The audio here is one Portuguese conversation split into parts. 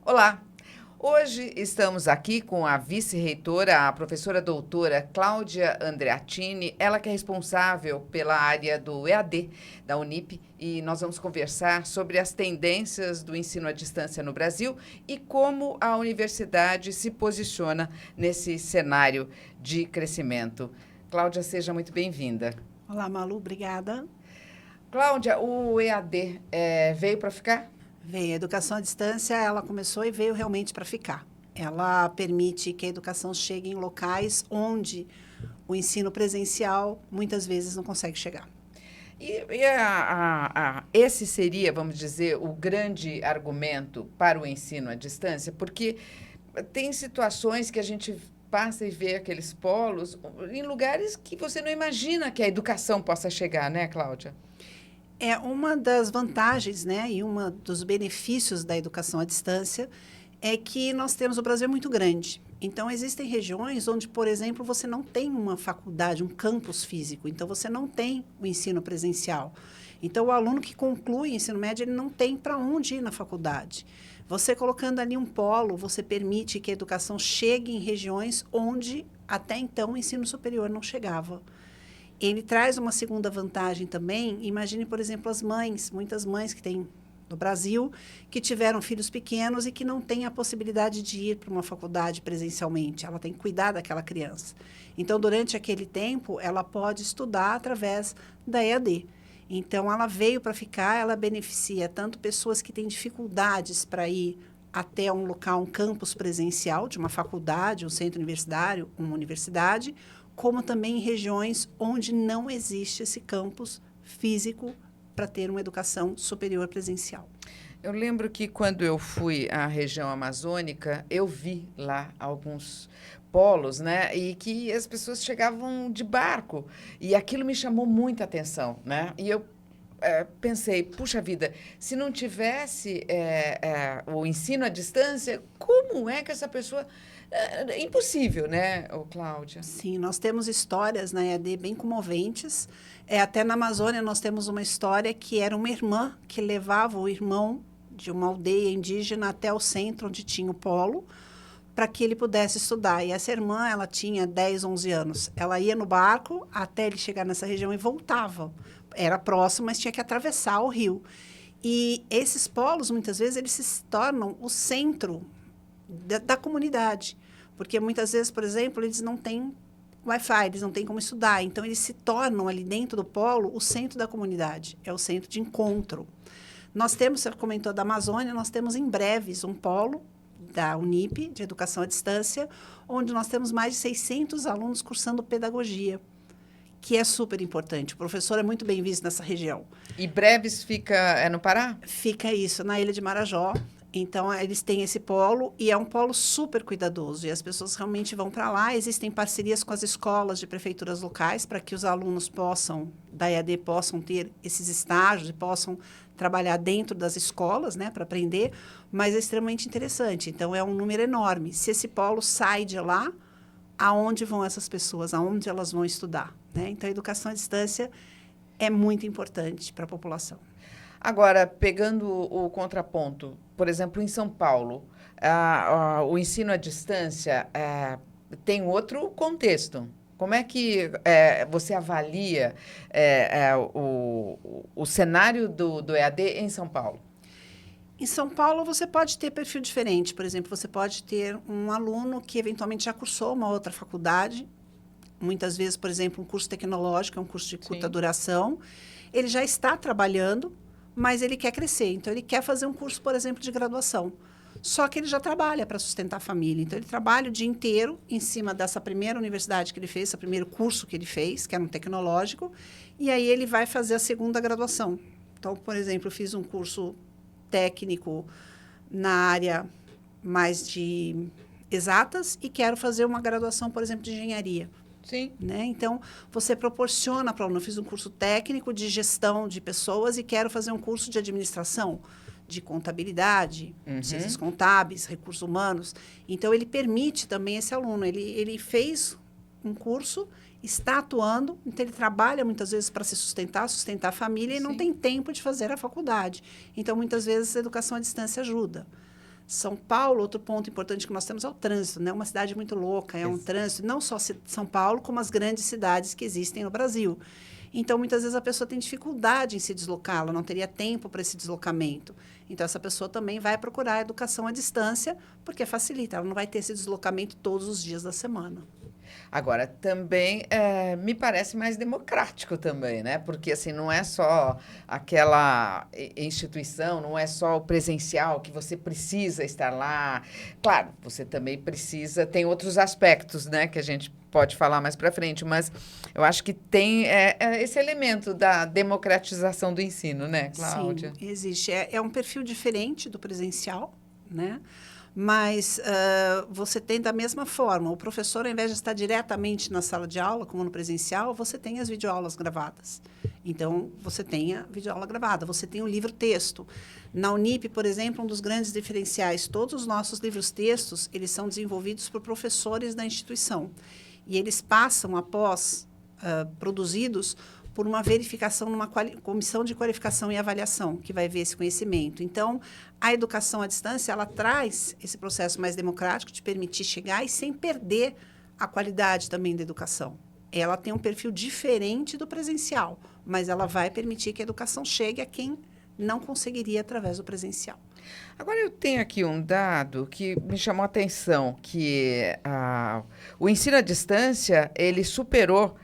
Olá! Hoje estamos aqui com a vice-reitora, a professora doutora Cláudia Andreattini, ela que é responsável pela área do EAD da Unip, e nós vamos conversar sobre as tendências do ensino à distância no Brasil e como a universidade se posiciona nesse cenário de crescimento. Cláudia, seja muito bem-vinda. Olá, Malu, obrigada. Cláudia, o EAD veio para ficar? Veio. A educação à distância, ela começou e veio realmente para ficar. Ela permite que a educação chegue em locais onde o ensino presencial muitas vezes não consegue chegar. Esse seria, vamos dizer, o grande argumento para o ensino à distância, porque tem situações que a gente passa e vê aqueles polos em lugares que você não imagina que a educação possa chegar, né, Cláudia? É uma das vantagens, né, e um dos benefícios da educação à distância é que nós temos, o Brasil é muito grande. Então, existem regiões onde, por exemplo, você não tem uma faculdade, um campus físico. Então, você não tem o ensino presencial. Então, o aluno que conclui o ensino médio, ele não tem para onde ir na faculdade. Você colocando ali um polo, você permite que a educação chegue em regiões onde, até então, o ensino superior não chegava. Ele traz uma segunda vantagem também. Imagine, por exemplo, as mães, muitas mães que têm no Brasil, que tiveram filhos pequenos e que não têm a possibilidade de ir para uma faculdade presencialmente. Ela tem que cuidar daquela criança. Então, durante aquele tempo, ela pode estudar através da EAD. Então, ela veio para ficar, ela beneficia tanto pessoas que têm dificuldades para ir até um local, um campus presencial de uma faculdade, um centro universitário, uma universidade, como também em regiões onde não existe esse campus físico para ter uma educação superior presencial. Eu lembro que quando eu fui à região amazônica, eu vi lá alguns polos, né? E que as pessoas chegavam de barco. E aquilo me chamou muita atenção, né? E eu pensei, puxa vida, se não tivesse o ensino à distância, como é que essa pessoa... impossível, né, Cláudia? Sim, nós temos histórias na EAD bem comoventes. Até na Amazônia nós temos uma história que era uma irmã que levava o irmão de uma aldeia indígena até o centro onde tinha o polo, para que ele pudesse estudar. E essa irmã, ela tinha 10, 11 anos. Ela ia no barco até ele chegar nessa região e voltava. Era próximo, mas tinha que atravessar o rio. E esses polos, muitas vezes, eles se tornam o centro da comunidade. Porque muitas vezes, por exemplo, eles não têm Wi-Fi, eles não têm como estudar. Então, eles se tornam ali dentro do polo o centro da comunidade. É o centro de encontro. Nós temos, você comentou da Amazônia, nós temos em breves um polo da Unip, de educação à distância, onde nós temos mais de 600 alunos cursando pedagogia, que é super importante. O professor é muito bem visto nessa região. E Breves fica no Pará? Fica isso, na Ilha de Marajó. Então, eles têm esse polo e é um polo super cuidadoso. E as pessoas realmente vão para lá. Existem parcerias com as escolas de prefeituras locais para que os alunos da EAD possam ter esses estágios e possam trabalhar dentro das escolas, né, para aprender. Mas é extremamente interessante. Então, é um número enorme. Se esse polo sai de lá, aonde vão essas pessoas? Aonde elas vão estudar? Né? Então, a educação à distância é muito importante para a população. Agora, pegando o contraponto, por exemplo, em São Paulo, o ensino à distância tem outro contexto. Como é que você avalia o cenário do EAD em São Paulo? Em São Paulo, você pode ter perfil diferente. Por exemplo, você pode ter um aluno que eventualmente já cursou uma outra faculdade. Muitas vezes, por exemplo, um curso tecnológico, é um curso de curta duração. Ele já está trabalhando, mas ele quer crescer. Então, ele quer fazer um curso, por exemplo, de graduação. Só que ele já trabalha para sustentar a família. Então, ele trabalha o dia inteiro em cima dessa primeira universidade que ele fez, esse primeiro curso que ele fez, que era um tecnológico, e aí ele vai fazer a segunda graduação. Então, por exemplo, eu fiz um curso técnico na área mais de exatas e quero fazer uma graduação, por exemplo, de engenharia. Sim. Né? Então, você proporciona para o aluno. Eu fiz um curso técnico de gestão de pessoas e quero fazer um curso de administração, de contabilidade, ciências contábeis, recursos humanos. Então, ele permite também esse aluno. Ele fez um curso está atuando, então ele trabalha muitas vezes para se sustentar a família e não tem tempo de fazer a faculdade. Então, muitas vezes, a educação à distância ajuda. São Paulo, outro ponto importante que nós temos é o trânsito, né? Uma cidade muito louca, é um trânsito, não só São Paulo, como as grandes cidades que existem no Brasil. Então, muitas vezes, a pessoa tem dificuldade em se deslocar, ela não teria tempo para esse deslocamento. Então, essa pessoa também vai procurar a educação à distância, porque facilita, ela não vai ter esse deslocamento todos os dias da semana. Agora, também me parece mais democrático também, né? Porque, assim, não é só aquela instituição, não é só o presencial que você precisa estar lá. Claro, você também precisa, tem outros aspectos, né? Que a gente pode falar mais para frente, mas eu acho que tem esse elemento da democratização do ensino, né, Cláudia? Sim, existe. É um perfil diferente do presencial, né? Mas você tem da mesma forma. O professor, ao invés de estar diretamente na sala de aula, como no presencial, você tem as videoaulas gravadas. Então, você tem a videoaula gravada, você tem o livro-texto. Na Unip, por exemplo, um dos grandes diferenciais, todos os nossos livros-textos, eles são desenvolvidos por professores da instituição. E eles passam, após produzidos, por uma verificação numa comissão de qualificação e avaliação, que vai ver esse conhecimento. Então, a educação à distância, ela traz esse processo mais democrático de permitir chegar e sem perder a qualidade também da educação. Ela tem um perfil diferente do presencial, mas ela vai permitir que a educação chegue a quem não conseguiria através do presencial. Agora, eu tenho aqui um dado que me chamou a atenção, que o ensino à distância, ele superou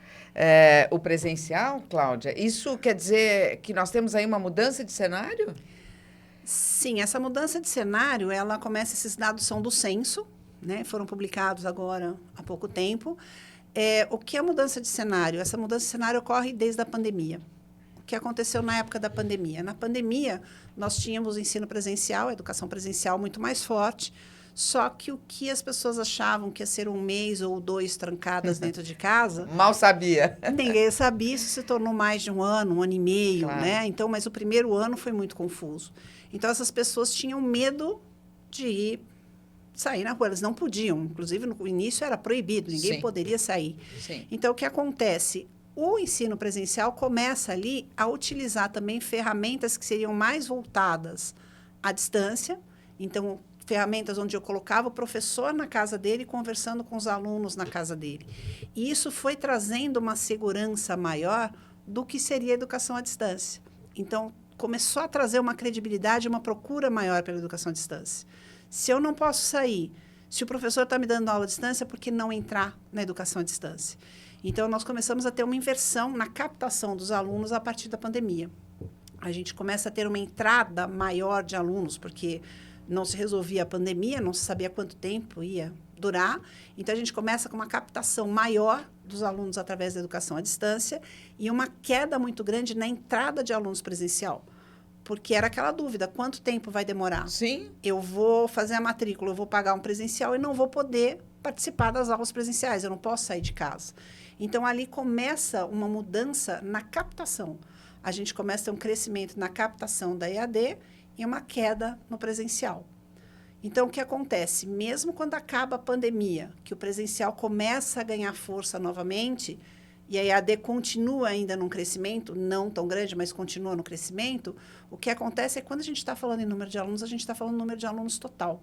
o presencial, Cláudia. Isso quer dizer que nós temos aí uma mudança de cenário? Sim, essa mudança de cenário, ela começa, esses dados são do censo, né? Foram publicados agora há pouco tempo. O que é mudança de cenário? Essa mudança de cenário ocorre desde a pandemia. O que aconteceu na época da pandemia? Na pandemia, nós tínhamos o ensino presencial, a educação presencial muito mais forte, só que o que as pessoas achavam que ia ser 1 mês ou 2 trancadas dentro de casa... Mal sabia. Ninguém sabia, isso se tornou mais de 1 ano, 1 ano e meio, claro. né? Então, mas o primeiro ano foi muito confuso. Então, essas pessoas tinham medo de sair na rua, elas não podiam. Inclusive, no início era proibido, ninguém Sim. poderia sair. Sim. Então, o que acontece? O ensino presencial começa ali a utilizar também ferramentas que seriam mais voltadas à distância. Então, ferramentas onde eu colocava o professor na casa dele conversando com os alunos na casa dele. E isso foi trazendo uma segurança maior do que seria a educação à distância. Então, começou a trazer uma credibilidade, uma procura maior pela educação à distância. Se eu não posso sair, se o professor está me dando aula à distância, por que não entrar na educação à distância? Então, nós começamos a ter uma inversão na captação dos alunos a partir da pandemia. A gente começa a ter uma entrada maior de alunos, porque não se resolvia a pandemia, não se sabia quanto tempo ia durar. Então, a gente começa com uma captação maior dos alunos através da educação à distância e uma queda muito grande na entrada de alunos presencial. Porque era aquela dúvida, quanto tempo vai demorar? Sim. Eu vou fazer a matrícula, eu vou pagar um presencial e não vou poder participar das aulas presenciais, eu não posso sair de casa. Então, ali começa uma mudança na captação. A gente começa a ter um crescimento na captação da EAD e uma queda no presencial. Então, o que acontece? Mesmo quando acaba a pandemia, que o presencial começa a ganhar força novamente, e a EAD continua ainda num crescimento, não tão grande, mas continua no crescimento, o que acontece é que quando a gente está falando em número de alunos, a gente está falando em número de alunos total.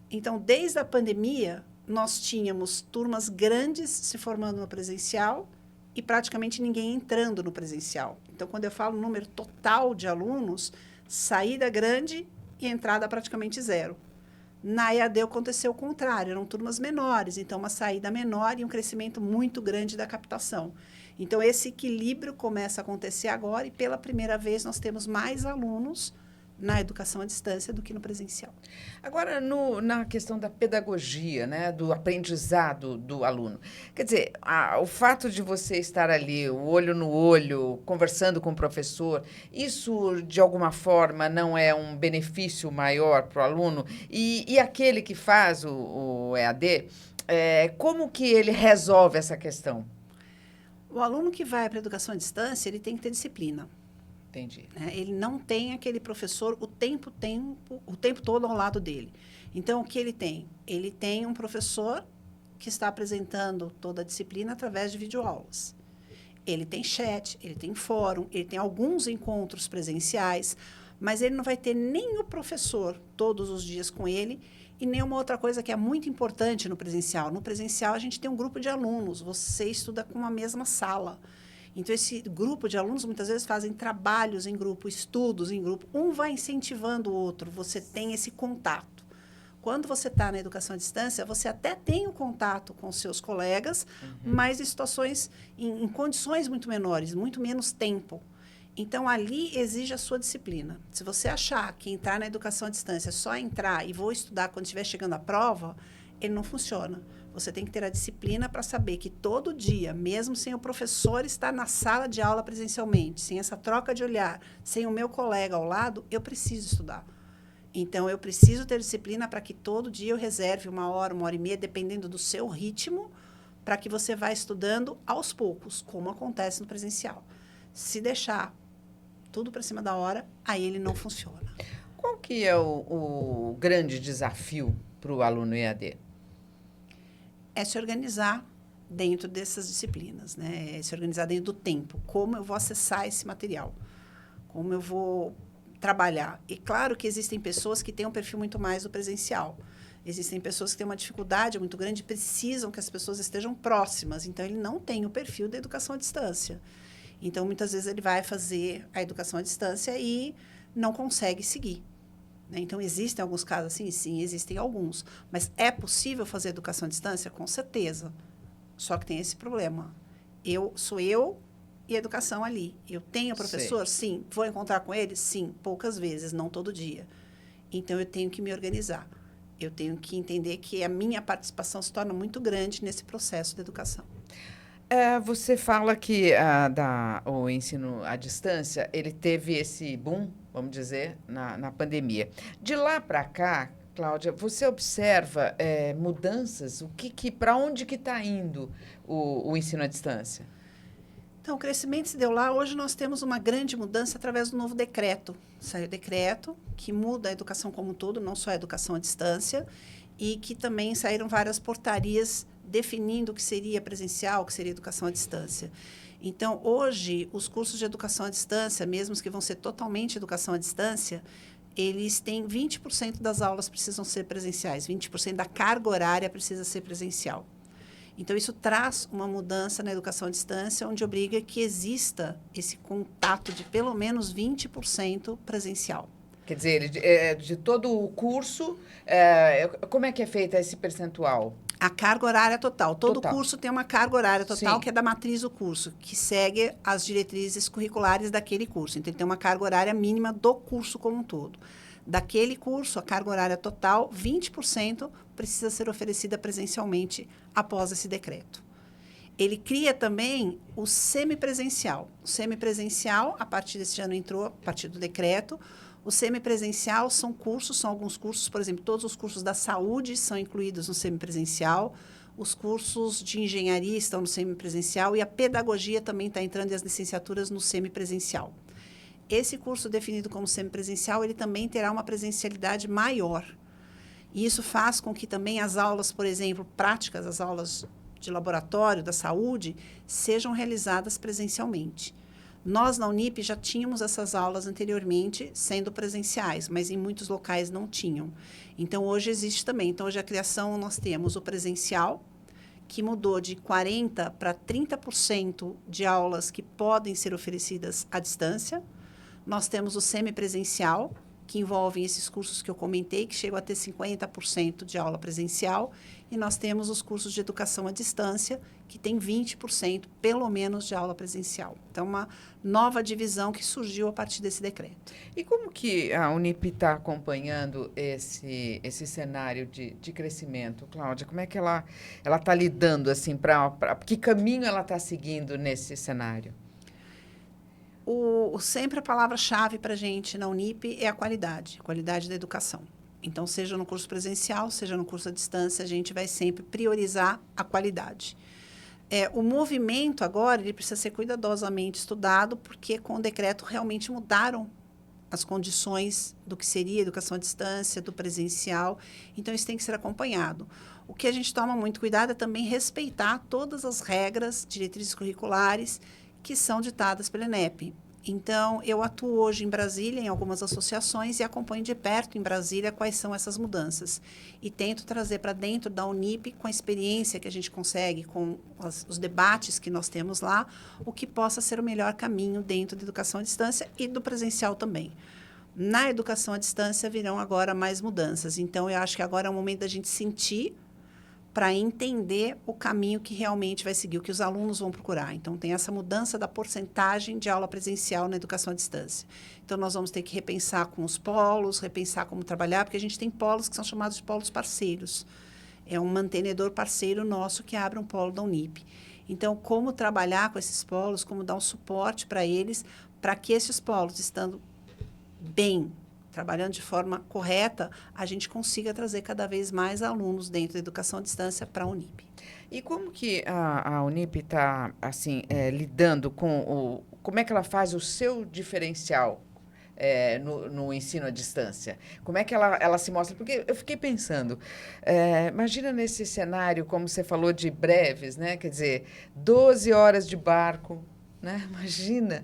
Então, desde a pandemia, nós tínhamos turmas grandes se formando no presencial e praticamente ninguém entrando no presencial. Então, quando eu falo número total de alunos, saída grande e entrada praticamente zero. Na EAD aconteceu o contrário, eram turmas menores, então uma saída menor e um crescimento muito grande da captação. Então, esse equilíbrio começa a acontecer agora e, pela primeira vez, nós temos mais alunos na educação à distância do que no presencial. Agora, na questão da pedagogia, né, do aprendizado do aluno. Quer dizer, o fato de você estar ali, o olho no olho, conversando com o professor, isso, de alguma forma, não é um benefício maior para o aluno? E aquele que faz o EAD, como que ele resolve essa questão? O aluno que vai para a educação à distância, ele tem que ter disciplina. Entendi. Ele não tem aquele professor o tempo todo ao lado dele. Então, o que ele tem? Ele tem um professor que está apresentando toda a disciplina através de videoaulas. Ele tem chat, ele tem fórum, ele tem alguns encontros presenciais, mas ele não vai ter nem o professor todos os dias com ele e nem uma outra coisa que é muito importante no presencial. No presencial, a gente tem um grupo de alunos, você estuda com a mesma sala. Então, esse grupo de alunos, muitas vezes, fazem trabalhos em grupo, estudos em grupo. Um vai incentivando o outro, você tem esse contato. Quando você está na educação à distância, você até tem o contato com seus colegas, mas em situações, em condições muito menores, muito menos tempo. Então, ali exige a sua disciplina. Se você achar que entrar na educação à distância é só entrar e vou estudar quando estiver chegando a prova, ele não funciona. Você tem que ter a disciplina para saber que todo dia, mesmo sem o professor estar na sala de aula presencialmente, sem essa troca de olhar, sem o meu colega ao lado, eu preciso estudar. Então, eu preciso ter disciplina para que todo dia eu reserve 1 hora e meia, dependendo do seu ritmo, para que você vá estudando aos poucos, como acontece no presencial. Se deixar tudo para cima da hora, aí ele não funciona. Qual que é o grande desafio para o aluno EAD? É se organizar dentro dessas disciplinas, né? É se organizar dentro do tempo. Como eu vou acessar esse material? Como eu vou trabalhar? E claro que existem pessoas que têm um perfil muito mais do presencial. Existem pessoas que têm uma dificuldade muito grande e precisam que as pessoas estejam próximas. Então, ele não tem o perfil da educação à distância. Então, muitas vezes, ele vai fazer a educação à distância e não consegue seguir. Né? Então, existem alguns casos assim? Sim, existem alguns. Mas é possível fazer educação à distância? Com certeza. Só que tem esse problema. Sou eu e a educação ali. Eu tenho professor? Sim. Vou encontrar com ele? Sim. Poucas vezes, não todo dia. Então, eu tenho que me organizar. Eu tenho que entender que a minha participação se torna muito grande nesse processo de educação. Você fala que o ensino à distância, ele teve esse boom, vamos dizer, na pandemia. De lá para cá, Cláudia, você observa mudanças? Para onde que está indo o ensino à distância? Então, o crescimento se deu lá. Hoje nós temos uma grande mudança através do novo decreto. Saiu o decreto que muda a educação como um todo, não só a educação à distância, e que também saíram várias portarias definindo o que seria presencial, o que seria educação à distância. Então, hoje, os cursos de educação à distância, mesmo os que vão ser totalmente educação à distância, eles têm 20% das aulas precisam ser presenciais, 20% da carga horária precisa ser presencial. Então, isso traz uma mudança na educação à distância, onde obriga que exista esse contato de pelo menos 20% presencial. Quer dizer, de todo o curso, como é que é feito esse percentual? A carga horária total. Todo curso tem uma carga horária total, que é da matriz do curso, que segue as diretrizes curriculares daquele curso. Então, ele tem uma carga horária mínima do curso como um todo. Daquele curso, a carga horária total, 20% precisa ser oferecida presencialmente após esse decreto. Ele cria também o semipresencial. O semipresencial, a partir desse ano entrou, a partir do decreto. O semipresencial são alguns cursos, por exemplo, todos os cursos da saúde são incluídos no semipresencial, os cursos de engenharia estão no semipresencial e a pedagogia também está entrando e as licenciaturas no semipresencial. Esse curso definido como semipresencial, ele também terá uma presencialidade maior. E isso faz com que também as aulas, por exemplo, práticas, as aulas de laboratório da saúde, sejam realizadas presencialmente. Nós, na Unip, já tínhamos essas aulas anteriormente sendo presenciais, mas em muitos locais não tinham. Então, hoje existe também. Então, hoje a criação, nós temos o presencial, que mudou de 40% para 30% de aulas que podem ser oferecidas à distância. Nós temos o semipresencial, que envolvem esses cursos que eu comentei, que chegam a ter 50% de aula presencial. E nós temos os cursos de educação à distância, que tem 20%, pelo menos, de aula presencial. Então, uma nova divisão que surgiu a partir desse decreto. E como que a Unip está acompanhando esse cenário de crescimento, Cláudia? Como é que ela está lidando, assim, que caminho ela está seguindo nesse cenário? Sempre a palavra-chave para a gente na Unip é a qualidade da educação. Então, seja no curso presencial, seja no curso à distância, a gente vai sempre priorizar a qualidade. O movimento agora, ele precisa ser cuidadosamente estudado, porque com o decreto realmente mudaram as condições do que seria a educação à distância, do presencial. Então, isso tem que ser acompanhado. O que a gente toma muito cuidado é também respeitar todas as regras, diretrizes curriculares que são ditadas pela ENEP. Então, eu atuo hoje em Brasília, em algumas associações, e acompanho de perto em Brasília quais são essas mudanças. E tento trazer para dentro da Unip, com a experiência que a gente consegue, com os debates que nós temos lá, o que possa ser o melhor caminho dentro da educação à distância e do presencial também. Na educação à distância virão agora mais mudanças. Então, eu acho que agora é o momento da gente sentir para entender o caminho que realmente vai seguir, o que os alunos vão procurar. Então, tem essa mudança da porcentagem de aula presencial na educação à distância. Então, nós vamos ter que repensar com os polos, repensar como trabalhar, porque a gente tem polos que são chamados de polos parceiros. É um mantenedor parceiro nosso que abre um polo da Unip. Então, como trabalhar com esses polos, como dar um suporte para eles, para que esses polos, estando bem, trabalhando de forma correta, a gente consiga trazer cada vez mais alunos dentro da educação à distância para a Unip. E como que a Unip está, assim, lidando com o... Como é que ela faz o seu diferencial no ensino à distância? Como é que ela se mostra? Porque eu fiquei pensando, imagina nesse cenário, como você falou, de breves, né? Quer dizer, 12 horas de barco, né? Imagina...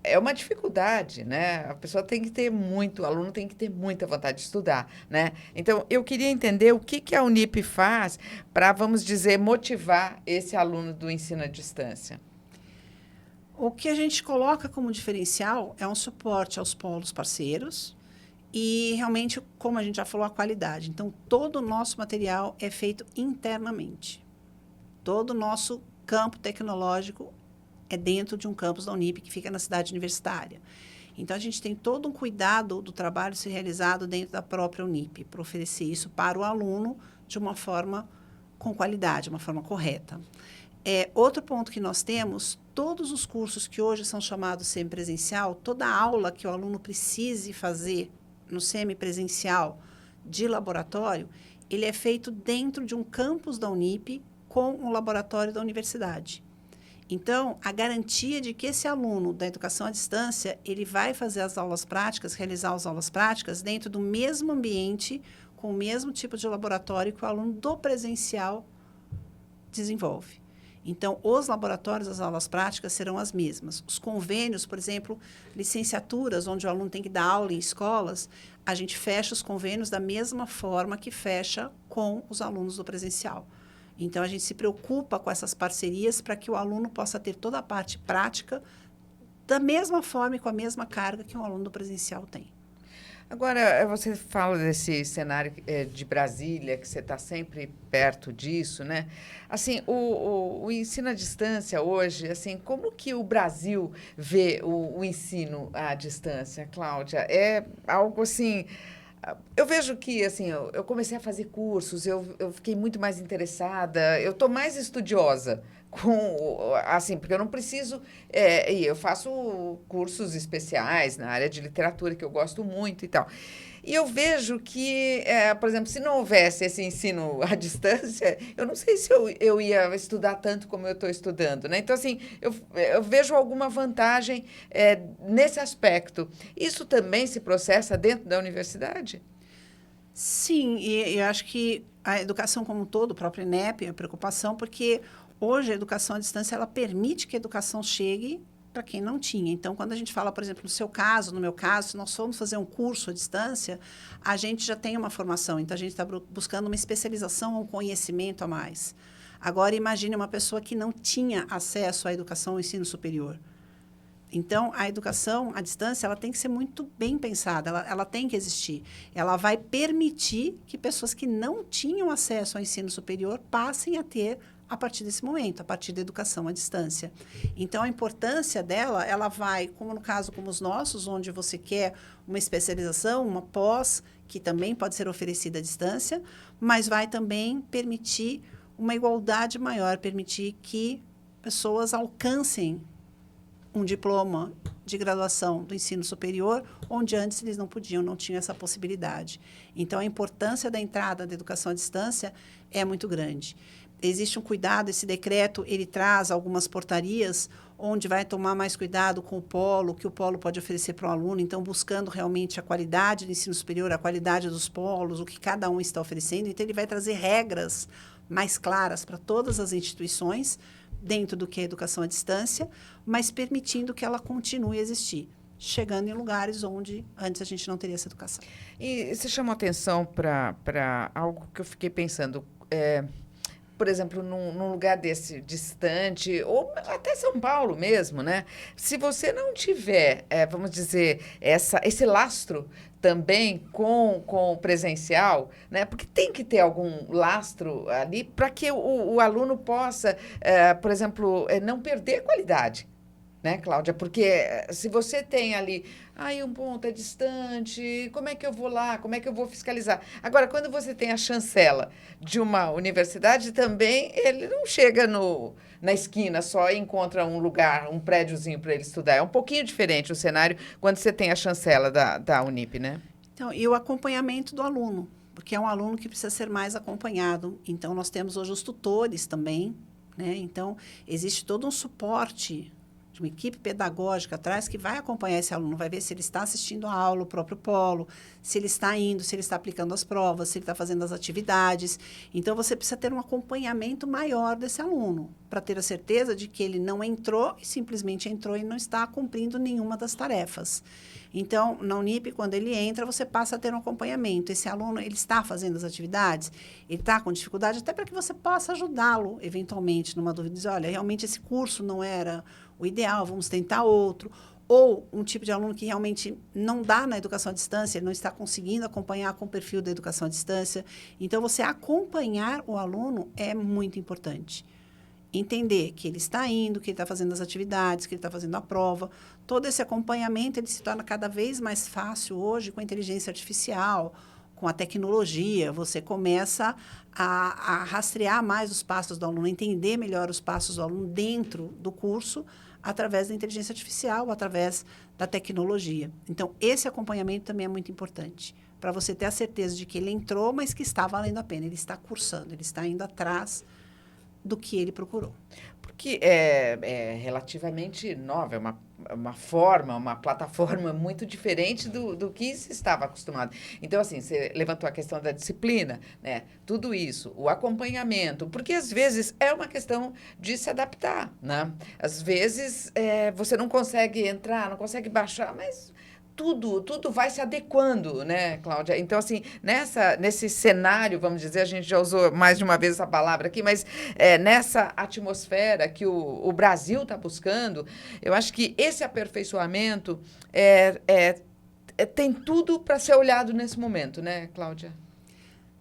É uma dificuldade, né? A pessoa tem que ter muito, o aluno tem que ter muita vontade de estudar, né? Então, eu queria entender o que a Unip faz para, vamos dizer, motivar esse aluno do ensino à distância. O que a gente coloca como diferencial é um suporte aos polos parceiros e, realmente, como a gente já falou, a qualidade. Então, todo o nosso material é feito internamente. Todo o nosso campo tecnológico é dentro de um campus da Unip, que fica na cidade universitária. Então, a gente tem todo um cuidado do trabalho ser realizado dentro da própria Unip, para oferecer isso para o aluno de uma forma com qualidade, uma forma correta. Outro ponto que nós temos, todos os cursos que hoje são chamados semipresencial, toda aula que o aluno precise fazer no semipresencial de laboratório, ele é feito dentro de um campus da Unip com um laboratório da universidade. Então, a garantia de que esse aluno da educação à distância, ele vai fazer as aulas práticas, realizar as aulas práticas dentro do mesmo ambiente, com o mesmo tipo de laboratório que o aluno do presencial desenvolve. Então, os laboratórios, as aulas práticas serão as mesmas. Os convênios, por exemplo, licenciaturas, onde o aluno tem que dar aula em escolas, a gente fecha os convênios da mesma forma que fecha com os alunos do presencial. Então, a gente se preocupa com essas parcerias para que o aluno possa ter toda a parte prática da mesma forma e com a mesma carga que um aluno do presencial tem. Agora, você fala desse cenário de Brasília, que você está sempre perto disso, né? Assim, o ensino à distância hoje, assim, como que o Brasil vê o ensino à distância, Cláudia? É algo assim... Eu vejo que, assim, eu comecei a fazer cursos, eu fiquei muito mais interessada, eu estou mais estudiosa assim, porque eu não preciso... e eu faço cursos especiais na área de literatura, que eu gosto muito e tal. E eu vejo que, por exemplo, se não houvesse esse ensino à distância, eu não sei se eu ia estudar tanto como eu estou estudando, né? Então, assim, eu vejo alguma vantagem nesse aspecto. Isso também se processa dentro da universidade? Sim, e eu acho que a educação como um todo, o próprio INEP, é a preocupação, porque hoje a educação à distância, ela permite que a educação chegue para quem não tinha. Então, quando a gente fala, por exemplo, no seu caso, no meu caso, se nós formos fazer um curso à distância, a gente já tem uma formação. Então, a gente está buscando uma especialização, um conhecimento a mais. Agora, imagine uma pessoa que não tinha acesso à educação ao ensino superior. Então, a educação à distância, ela tem que ser muito bem pensada, ela tem que existir. Ela vai permitir que pessoas que não tinham acesso ao ensino superior passem a ter a partir desse momento, a partir da educação à distância. Então, a importância dela, ela vai, como no caso como os nossos, onde você quer uma especialização, uma pós, que também pode ser oferecida à distância, mas vai também permitir uma igualdade maior, permitir que pessoas alcancem um diploma de graduação do ensino superior, onde antes eles não podiam, não tinham essa possibilidade. Então, a importância da entrada da educação à distância é muito grande. existe um cuidado, esse decreto, ele traz algumas portarias onde vai tomar mais cuidado com o polo, que o polo pode oferecer para o aluno, então buscando realmente a qualidade do ensino superior, a qualidade dos polos, o que cada um está oferecendo. Então, ele vai trazer regras mais claras para todas as instituições, dentro do que é a educação à distância, mas permitindo que ela continue a existir, chegando em lugares onde antes a gente não teria essa educação. E você chamou atenção para algo que eu fiquei pensando. Por exemplo, num lugar desse distante, ou até São Paulo mesmo, né? Se você não tiver, vamos dizer, esse lastro também com o presencial, né? Porque tem que ter algum lastro ali para que o aluno possa, por exemplo, não perder qualidade. Né, Cláudia? Porque se você tem ali, um ponto é distante, como é que eu vou lá? Como é que eu vou fiscalizar? Agora, quando você tem a chancela de uma universidade, também ele não chega na esquina só e encontra um lugar, um prédiozinho para ele estudar. É um pouquinho diferente o cenário quando você tem a chancela da Unip, né? Então, e o acompanhamento do aluno, porque é um aluno que precisa ser mais acompanhado. Então, nós temos hoje os tutores também, né? Então, existe todo um suporte de uma equipe pedagógica atrás que vai acompanhar esse aluno, vai ver se ele está assistindo a aula, o próprio polo, se ele está indo, se ele está aplicando as provas, se ele está fazendo as atividades. Então, você precisa ter um acompanhamento maior desse aluno, para ter a certeza de que ele não entrou e simplesmente entrou e não está cumprindo nenhuma das tarefas. Então, na Unip, quando ele entra, você passa a ter um acompanhamento. Esse aluno, ele está fazendo as atividades, ele está com dificuldade, até para que você possa ajudá-lo, eventualmente, numa dúvida, dizer, olha, realmente esse curso não era o ideal, vamos tentar outro. Ou um tipo de aluno que realmente não dá na educação à distância, ele não está conseguindo acompanhar com o perfil da educação à distância. Então, você acompanhar o aluno é muito importante. Entender que ele está indo, que ele está fazendo as atividades, que ele está fazendo a prova. Todo esse acompanhamento ele se torna cada vez mais fácil hoje com a inteligência artificial, com a tecnologia. Você começa a rastrear mais os passos do aluno, entender melhor os passos do aluno dentro do curso, através da inteligência artificial, através da tecnologia. Então, esse acompanhamento também é muito importante, para você ter a certeza de que ele entrou, mas que está valendo a pena, ele está cursando, ele está indo atrás do que ele procurou. Porque é relativamente nova, é uma forma, uma plataforma muito diferente do que se estava acostumado. Então, assim, você levantou a questão da disciplina, né? Tudo isso, o acompanhamento, porque às vezes é uma questão de se adaptar, né? Às vezes você não consegue entrar, não consegue baixar, mas tudo vai se adequando, né, Cláudia? Então, assim, nesse cenário, vamos dizer, a gente já usou mais de uma vez essa palavra aqui, mas nessa atmosfera que o Brasil está buscando, eu acho que esse aperfeiçoamento tem tudo para ser olhado nesse momento, né, Cláudia?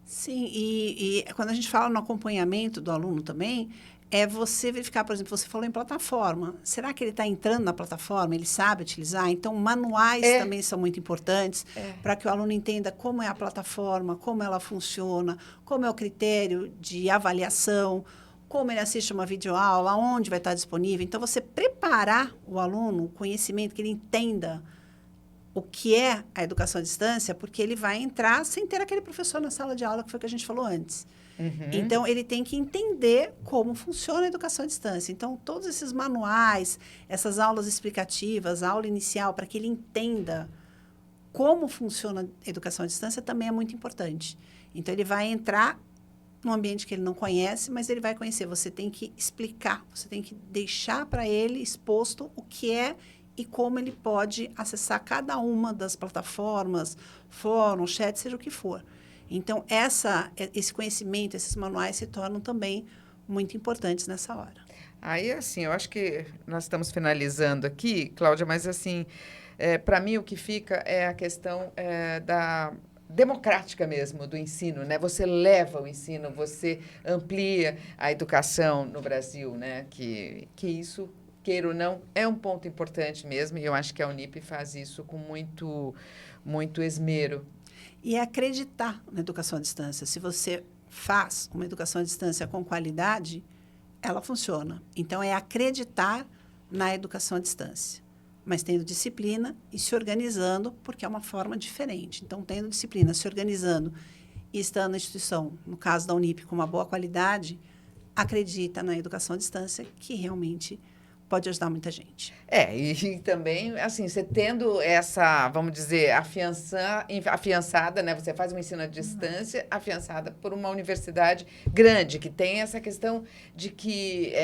Sim, e quando a gente fala no acompanhamento do aluno também, é você verificar, por exemplo, você falou em plataforma. Será que ele está entrando na plataforma? Ele sabe utilizar? Então, manuais também são muito importantes para que o aluno entenda como é a plataforma, como ela funciona, como é o critério de avaliação, como ele assiste uma videoaula, onde vai estar disponível. Então, você preparar o aluno, o conhecimento, que ele entenda o que é a educação à distância, porque ele vai entrar sem ter aquele professor na sala de aula, que foi o que a gente falou antes. Uhum. Então, ele tem que entender como funciona a educação à distância. Então, todos esses manuais, essas aulas explicativas, a aula inicial, para que ele entenda como funciona a educação à distância, também é muito importante. Então, ele vai entrar num ambiente que ele não conhece, mas ele vai conhecer. Você tem que explicar, você tem que deixar para ele exposto o que é e como ele pode acessar cada uma das plataformas, fórum, chat, seja o que for. Então, esse conhecimento, esses manuais se tornam também muito importantes nessa hora. Aí, assim, eu acho que nós estamos finalizando aqui, Cláudia, mas, assim, para mim o que fica é a questão da democrática mesmo do ensino, né? Você leva o ensino, você amplia a educação no Brasil, né? Que isso, queira ou não, é um ponto importante mesmo, e eu acho que a Unip faz isso com muito, muito esmero. E é acreditar na educação à distância. Se você faz uma educação à distância com qualidade, ela funciona. Então, é acreditar na educação à distância, mas tendo disciplina e se organizando, porque é uma forma diferente. Então, tendo disciplina, se organizando e estando na instituição, no caso da Unip, com uma boa qualidade, acredita na educação à distância, que realmente pode ajudar muita gente. E também, assim, você tendo essa, vamos dizer, afiançada, né? Você faz um ensino à distância, afiançada por uma universidade grande, que tem essa questão de que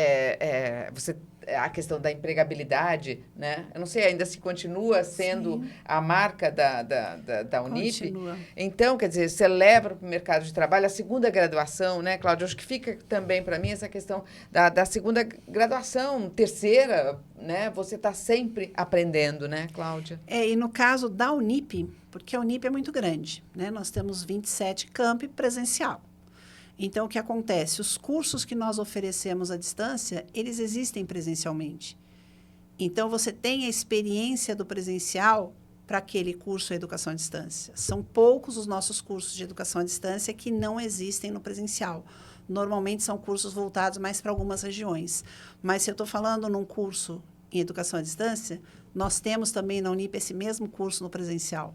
a questão da empregabilidade, né? Eu não sei ainda se continua sendo a marca da Unip. Continua. Então, quer dizer, você leva para o mercado de trabalho a segunda graduação, né, Cláudia? Acho que fica também para mim essa questão da segunda graduação, terceira, né? Você está sempre aprendendo, né, Cláudia? E no caso da Unip, porque a Unip é muito grande, né? Nós temos 27 campi presencial. Então, o que acontece? Os cursos que nós oferecemos à distância, eles existem presencialmente. Então, você tem a experiência do presencial para aquele curso de educação à distância. São poucos os nossos cursos de educação à distância que não existem no presencial. Normalmente, são cursos voltados mais para algumas regiões. Mas, se eu estou falando num curso em educação à distância, nós temos também na Unip esse mesmo curso no presencial.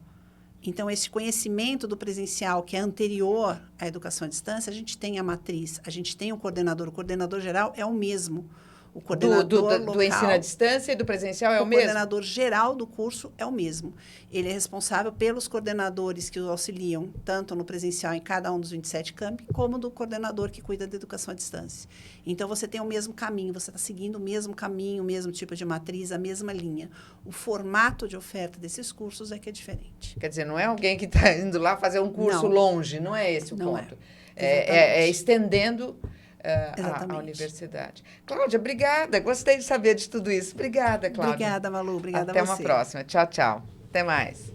Então, esse conhecimento do presencial, que é anterior à educação à distância, a gente tem a matriz, a gente tem o coordenador geral é o mesmo. O coordenador local, do ensino à distância e do presencial é o mesmo? O coordenador geral do curso é o mesmo. Ele é responsável pelos coordenadores que o auxiliam, tanto no presencial em cada um dos 27 campi, como do coordenador que cuida da educação à distância. Então, você tem o mesmo caminho, você está seguindo o mesmo caminho, o mesmo tipo de matriz, a mesma linha. O formato de oferta desses cursos é que é diferente. Quer dizer, não é alguém que está indo lá fazer um curso longe, não é esse o ponto. É estendendo a universidade. Cláudia, obrigada. Gostei de saber de tudo isso. Obrigada, Cláudia. Obrigada, Malu. Obrigada a você. Até uma próxima. Tchau, tchau. Até mais.